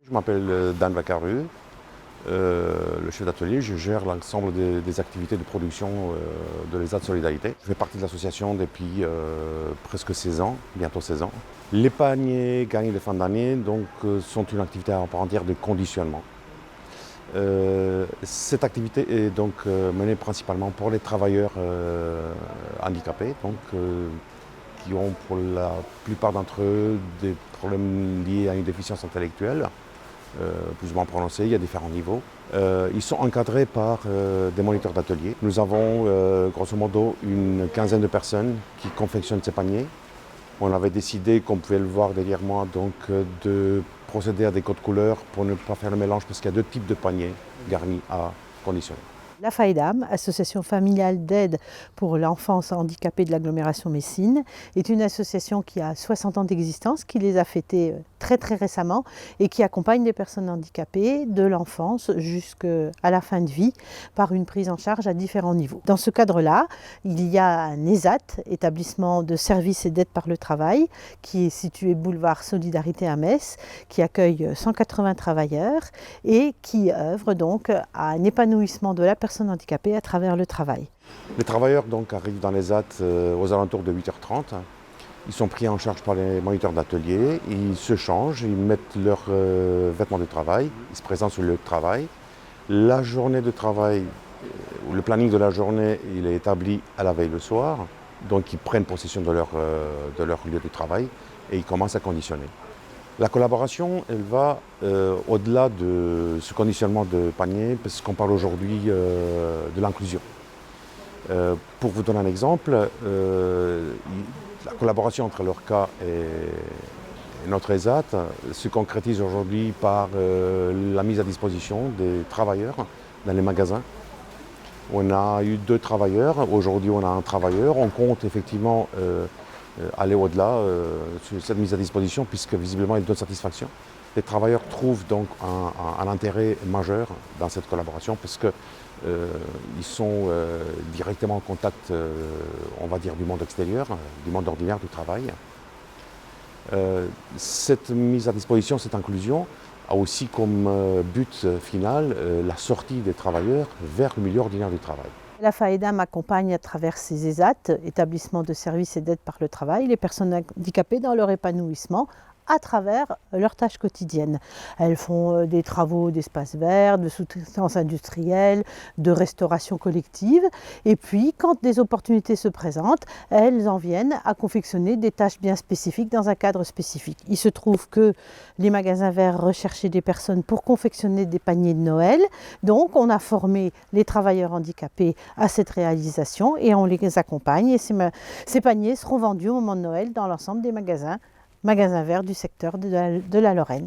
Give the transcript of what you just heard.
Je m'appelle Dan Vakaru, le chef d'atelier. Je gère l'ensemble des activités de production de l'ESAT Solidarité. Je fais partie de l'association depuis presque 16 ans, bientôt 16 ans. Les paniers gagnés de fin d'année sont une activité à part entière de conditionnement. Cette activité est donc menée principalement pour les travailleurs handicapés, qui ont pour la plupart d'entre eux des problèmes liés à une déficience intellectuelle, plus ou moins prononcés, il y a différents niveaux. Ils sont encadrés par des moniteurs d'atelier. Nous avons grosso modo une quinzaine de personnes qui confectionnent ces paniers. On avait décidé, comme vous pouvez le voir derrière moi, de procéder à des codes couleurs pour ne pas faire le mélange, parce qu'il y a deux types de paniers garnis à conditionner. La FAEDAM, Association familiale d'aide pour l'enfance handicapée de l'agglomération Messine, est une association qui a 60 ans d'existence, qui les a fêtés très récemment et qui accompagne les personnes handicapées de l'enfance jusqu'à la fin de vie par une prise en charge à différents niveaux. Dans ce cadre-là, il y a un ESAT, établissement de services et d'aide par le travail, qui est situé boulevard Solidarité à Metz, qui accueille 180 travailleurs et qui œuvre donc à un épanouissement de la personne handicapée à travers le travail. Les travailleurs arrivent dans les ZAT aux alentours de 8h30. Ils sont pris en charge par les moniteurs d'atelier, ils se changent, ils mettent leurs vêtements de travail, ils se présentent sur le lieu de travail. La journée de travail, le planning de la journée, il est établi à la veille le soir, donc ils prennent possession de leur lieu de travail et ils commencent à conditionner. La collaboration, elle va au-delà de ce conditionnement de panier, parce qu'on parle aujourd'hui de l'inclusion. Pour vous donner un exemple, la collaboration entre l'ORCA et notre ESAT se concrétise aujourd'hui par la mise à disposition des travailleurs dans les magasins. On a eu 2 travailleurs, aujourd'hui on a un travailleur, on compte effectivement aller au-delà sur cette mise à disposition, puisque visiblement il donne satisfaction. Les travailleurs trouvent donc un intérêt majeur dans cette collaboration, parce qu'ils sont directement en contact, on va dire, du monde extérieur, du monde ordinaire du travail. Cette mise à disposition, cette inclusion, a aussi comme but final la sortie des travailleurs vers le milieu ordinaire du travail. La FAEDAM accompagne à travers ses ESAT, établissements de services et d'aide par le travail, les personnes handicapées dans leur épanouissement à travers leurs tâches quotidiennes. Elles font des travaux d'espaces verts, de sous-traitance industrielle, de restauration collective. Et puis, quand des opportunités se présentent, elles en viennent à confectionner des tâches bien spécifiques dans un cadre spécifique. Il se trouve que les magasins verts recherchaient des personnes pour confectionner des paniers de Noël. Donc, on a formé les travailleurs handicapés à cette réalisation et on les accompagne. Et ces paniers seront vendus au moment de Noël dans l'ensemble des magasins verts du secteur de la Lorraine.